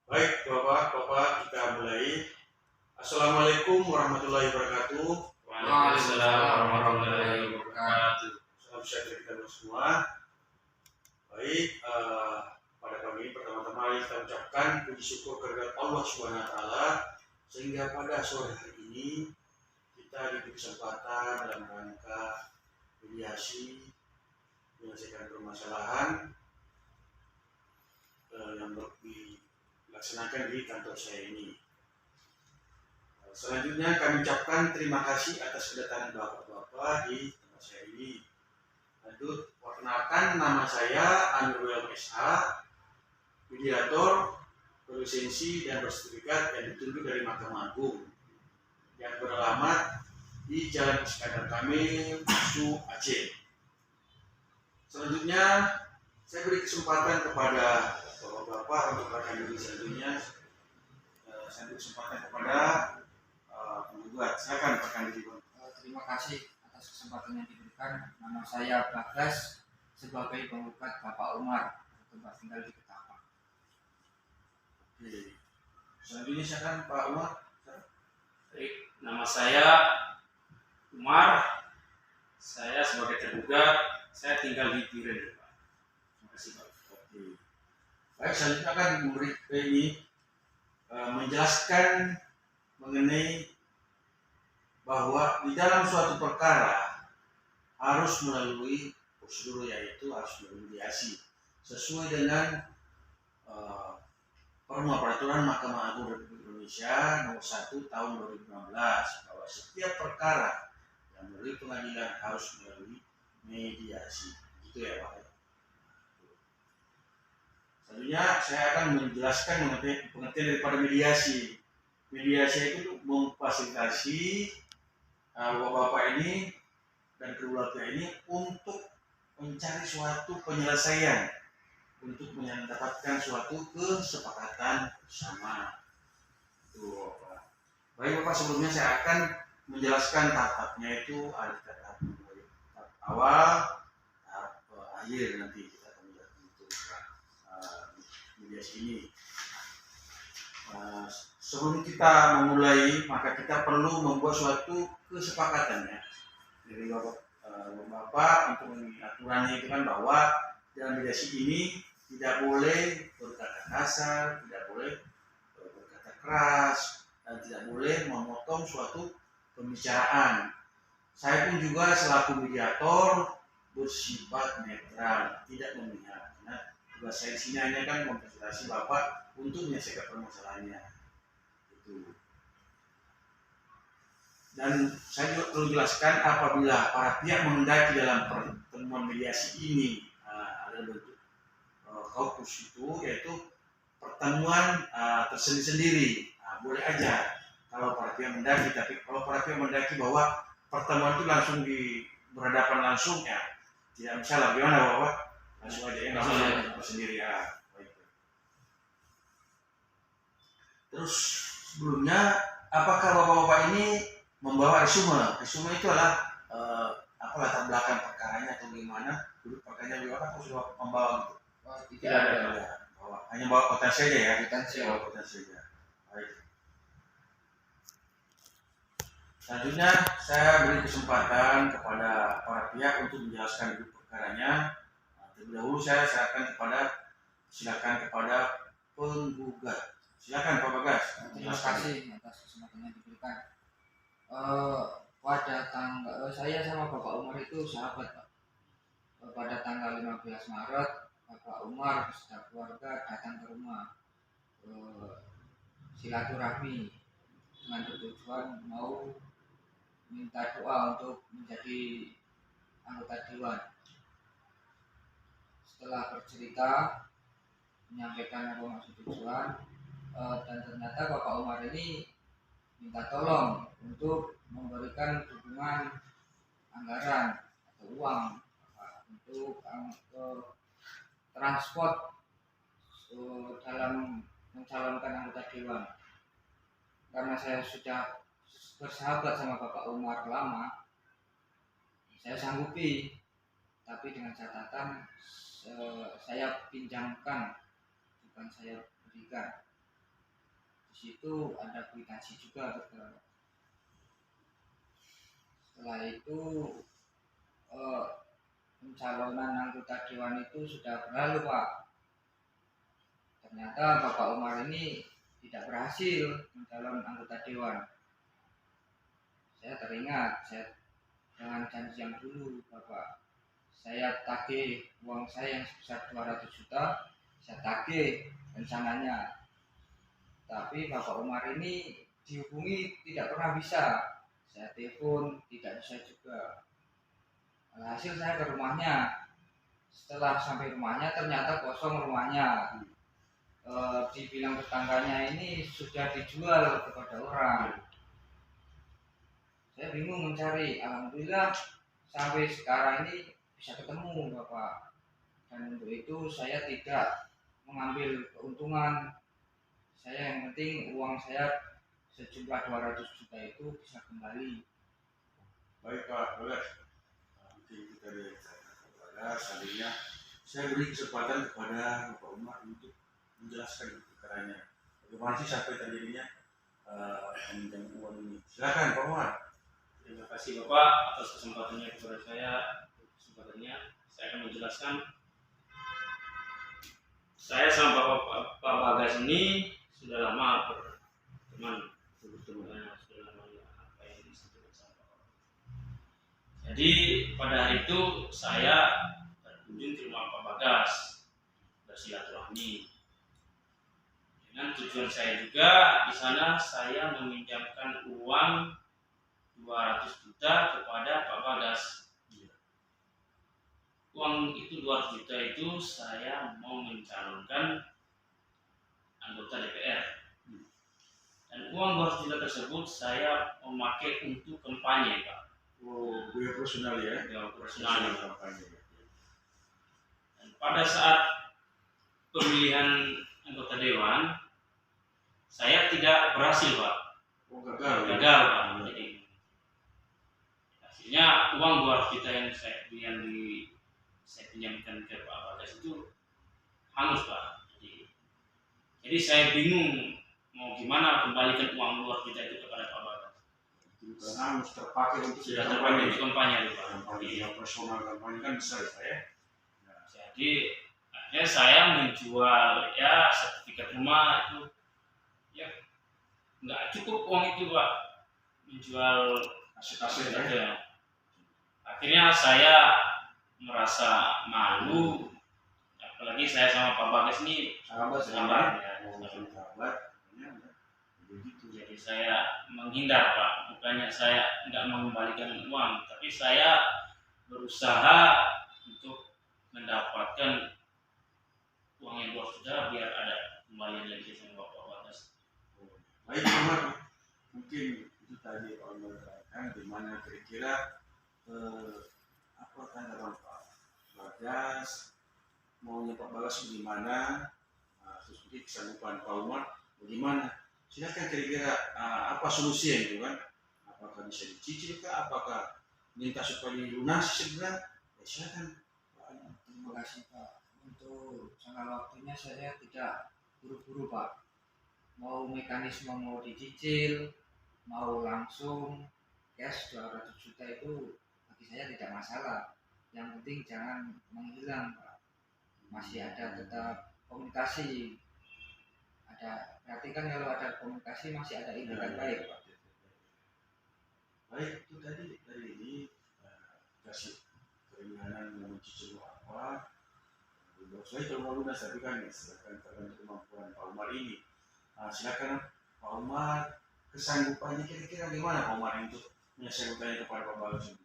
Baik, Bapak-Bapak, kita mulai. Assalamualaikum warahmatullahi wabarakatuh. Waalaikumsalam warahmatullahi wabarakatuh. Salam sejahtera kita semua. Baik, pada pagi ini pertama-tama kita ucapkan puji syukur kehadirat Allah Subhanahu Wa Taala sehingga pada sore hari ini kita diberi kesempatan dalam rangka mediasi menyelesaikan permasalahan yang dilaksanakan di kantor saya ini. Selanjutnya kami ucapkan terima kasih atas kedatangan Bapak-Bapak di tempat saya ini. Lanjut, perkenalkan nama saya Anurul SH, mediator berlisensi dan bersertifikat yang ditunjuk dari Mahkamah Agung yang beralamat di Jalan Iskandar Kamil, Su, Aceh. Selanjutnya saya beri kesempatan kepada Bapak-Bapak untuk rekan diri selanjutnya. Saya beri kesempatan kepada penggugat. Silakan rekan diri. Terima kasih atas kesempatan yang diberikan. Nama saya Bagas sebagai penggugat Bapak Umar, tempat tinggal di Ketapang. Selanjutnya silakan Pak Umar. Baik, nama saya Umar. Saya sebagai tergugat, saya tinggal di Biren, Pak. Terima kasih, Pak. Oke. Baik, selanjutnya akan memberi menjelaskan mengenai bahwa di dalam suatu perkara harus melalui prosedur, yaitu harus melalui mediasi sesuai dengan peraturan Mahkamah Agung Republik Indonesia nomor 1 tahun 2016 bahwa setiap perkara yang melalui pengadilan harus melalui mediasi. Gitu ya Pak. Selanjutnya saya akan menjelaskan pengertian daripada mediasi. Mediasi itu memfasilitasi bapak-bapak ini dan keluarga ini untuk mencari suatu penyelesaian, untuk mendapatkan suatu kesepakatan bersama. Itu Bapak. Baik Bapak, sebelumnya saya akan menjelaskan tahapnya, itu ada tahap awal, tahap akhir, nanti kita akan menjelaskan untuk mediasi ini. Sebelum kita memulai, maka kita perlu membuat suatu kesepakatan ya dari Bapak untuk aturannya itu kan, bahwa dalam mediasi ini tidak boleh berkata kasar, tidak boleh berkata keras, dan tidak boleh memotong suatu pembicaraan. Saya pun juga selaku mediator bersifat netral, tidak memihak. Karena tugas saya di sini hanya kan memfasilitasi Bapak untuk menyelesaikan permasalahannya. Dan saya juga perlu jelaskan, apabila para pihak menghendaki dalam pertemuan mediasi ini ada bentuk kaukus itu, yaitu pertemuan tersendiri-sendiri, boleh aja kalau para pihak mendaki. Tapi kalau para pihak mendaki bahwa pertemuan itu langsung berhadapan langsung, ya tidak masalah. Gimana Bapak? Langsung aja ya, langsung sendiri ya. Terus sebelumnya, apakah Bapak-Bapak ini membawa resume? Resume itu adalah latar belakang perkaranya atau gimana? Duduk perkaranya di apa? Sudah membawa gitu? Tidak ada. Hanya bawa potensi aja ya? Potensi. Bawa potensi aja. Baik. Selanjutnya saya beri kesempatan kepada para pihak untuk menjelaskan duduk perkaranya. Terlebih dahulu saya silakan kepada penggugat. Silakan Pak Bagas. Terima kasih atas kesempatan yang diberikan. Pada tanggal saya sama Bapak Umar itu sahabat, Pak. Pada tanggal 15 Maret Bapak Umar beserta keluarga datang ke rumah silaturahmi dengan tujuan mau minta doa untuk menjadi anggota dewan. Setelah bercerita menyampaikan apa maksud tujuan, dan ternyata Bapak Umar ini minta tolong untuk memberikan dukungan anggaran atau uang untuk transport dalam mencalonkan anggota dewan. Karena saya sudah bersahabat sama Bapak Umar lama, saya sanggupi, tapi dengan catatan saya pinjamkan, bukan saya berikan. situ ada kwitansi juga betul. Setelah itu pencalonan anggota dewan itu sudah berlalu Pak. Ternyata Bapak Umar ini tidak berhasil mencalon anggota dewan. Saya teringat, dengan janji yang dulu Bapak, saya tagih uang saya yang sebesar 200 juta, saya tagih rencananya. Tapi Bapak Umar ini dihubungi tidak pernah bisa. Saya telepon tidak bisa juga. Alhasil saya ke rumahnya. Setelah sampai rumahnya ternyata kosong rumahnya. Dibilang tetangganya ini sudah dijual kepada orang. Saya bingung mencari. Alhamdulillah sampai sekarang ini bisa ketemu Bapak. Dan untuk itu saya tidak mengambil keuntungan. Saya yang penting uang saya sejumlah 200 juta itu bisa kembali. Baik Pak, boleh. Mungkin kita lihat kepada selanjutnya saya beri kesempatan kepada Bapak Umar untuk menjelaskan perkaranya. Bagaimana sih sampai terjadinya peminjam uang ini? Silakan Pak Umar. Terima kasih Bapak atas kesempatannya kepada saya. Saya akan menjelaskan. Saya sama Pak Bagas ini sudah lama berteman. Sudah lama apa yang disebut sama Pak. Jadi pada hari itu saya berkunjung ke rumah Pak Bagas bersilaturahmi. Dengan tujuan saya juga di sana saya meminjamkan uang 200 juta kepada Pak Bagas. Uang itu 200 juta itu saya mau mencalonkan anggota DPR. Dan uang 200 juta tersebut saya memakai untuk kampanye, Pak. Oh, biaya personal ya? Biaya personal. Kampanye. Dan pada saat pemilihan anggota dewan, saya tidak berhasil, Pak. Oh, gagal. Gagal, Pak. Jadi hasilnya uang 200 juta yang saya pinjamkan ke Pak Bagas itu hangus, Pak. Jadi saya bingung mau gimana kembalikan uang 200 juta itu kepada Pak Bagas. Karena harus terpakai untuk Sudah terpakai untuk kampanye, Pak. Kampanye personal, kampanye kan besar ya. Jadi akhirnya saya menjual ya sertifikat rumah itu ya nggak cukup uang itu, Pak, menjual Aset-aset ya. saja. Akhirnya saya merasa malu, apalagi saya sama Pak Bagas ini Sahabat ya. Sahabat. Begitu. Jadi saya menghindar, Pak. Bukannya saya nggak mengembalikan uang, tapi saya berusaha untuk mendapatkan uang yang sudah biar ada kembalian lagi sama Bapak Bagas. Baik Umar, mungkin itu tadi Pak Umar katakan di mana kira-kira apa tanggapan Pak Bagas, maunya Pak Bagas bagaimana, terus mungkin kesanggupan Pak Umar bagaimana? Silakan kira-kira apa solusinya itu kan? Apakah bisa dicicil kah? Apakah minta supaya dilunasi segera? Ya silakan. Terima kasih Pak. Untuk jangka waktunya saya tidak buru-buru Pak. Mau mekanisme mau dicicil, mau langsung cash 200 juta itu bagi saya tidak masalah. Yang penting jangan menghilang Pak. Masih ada tetap komunikasi. Berarti kan kalau ada komunikasi masih ada itikat baik Pak. Baik, itu tadi dari ini kasih keringanan mencicil apa. Saya kalau mau lunas tapi kan silakan tergantung kemampuan Pak Umar ini. Silakan Pak Umar, kesanggupannya kira-kira gimana Pak Umar untuk menyelesaikannya kepada Pak Bagas ini?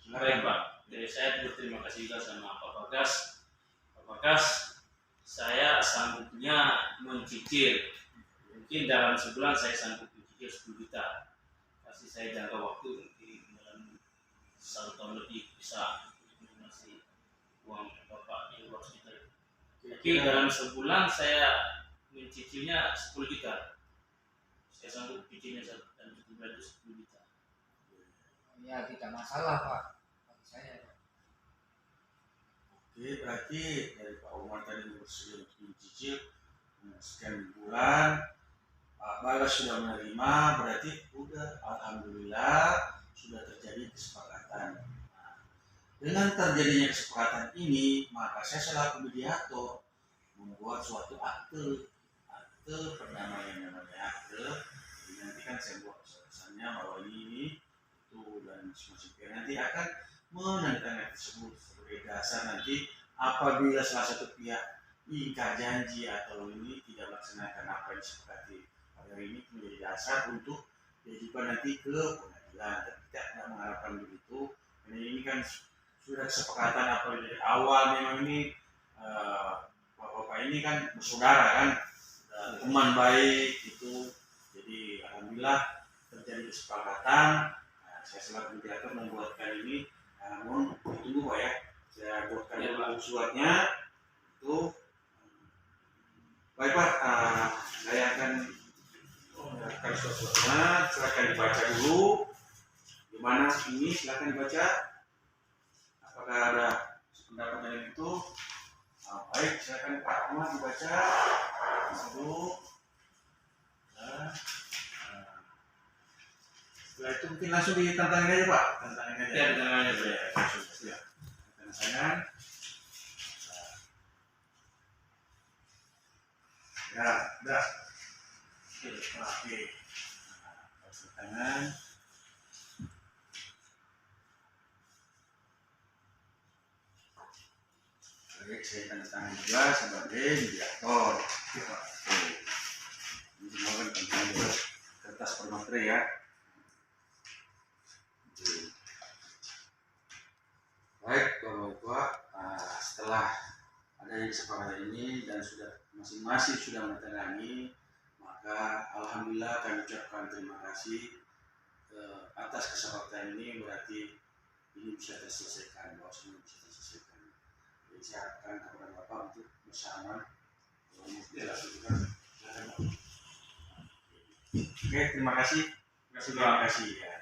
Baik Pak, jadi saya berterima kasih juga sama Pak Bagas. Pak Bagas, saya sanggupnya mencicil. Mungkin dalam sebulan saya sanggup mencicil 10 juta. Kasih saya jangka waktu dalam 1 tahun lebih bisa melunasi uang Bapak yang 200 juta. Tapi dalam sebulan saya mencicilnya 10 juta. Saya sanggup cicilnya dan jumlah itu 10 juta. Ya tidak masalah Pak bagi saya. Oke, berarti dari Pak Umar tadi bersedia untuk mencicil sekian bulan. Bagas sudah menerima, berarti udah alhamdulillah sudah terjadi kesepakatan. Nah, dengan terjadinya kesepakatan ini, maka saya selaku mediator membuat suatu akte perdamaian, namanya akte. Jadi nanti kan saya buat pesannya bahwa ini itu dan masing-masing pihak nanti akan menandatangani tersebut sebagai dasar nanti apabila salah satu pihak ingkar janji atau ini tidak melaksanakan apa yang disepakati pada hari ini, menjadi dasar untuk diajukan nanti ke pengadilan. Dan kita tidak mengharapkan begitu, karena ini kan sudah kesepakatan apa dari awal. Memang ini bapak-bapak ini kan bersaudara kan, teman baik itu. Jadi alhamdulillah terjadi kesepakatan. Nah, saya selaku mediator membuatkan ini, namun ditunggu Pak ya, saya buatkan dulu suratnya itu. Baik Pak, saya akan menyiapkan suratnya, silakan dibaca dulu. Gimana ini, silakan dibaca. Apakah ada pendapat dari itu? Baik, silakan Pak Ahmad dibaca dulu. Setelah itu mungkin langsung ditantangin aja Pak, tantangin aja. Ya, ditantangin aja. Ya, langsung ya. Tantangan. Ya, udah. Oke. Pasang tangan. Baik, saya tanda tangan juga sebagai mediator. Ini semua kan tentang kertas per materai ya. Baik, Bapak-Bapak, setelah adanya kesepakatan ini dan sudah masing-masing sudah menandatangani, maka alhamdulillah kami ucapkan terima kasih atas kesepakatan ini. Berarti ini bisa terselesaikan, bahwa semua bisa terselesaikan. Jadi saya harapkan kepada Bapak untuk bersama dilakukan. Oke, terima kasih. Terima kasih ya.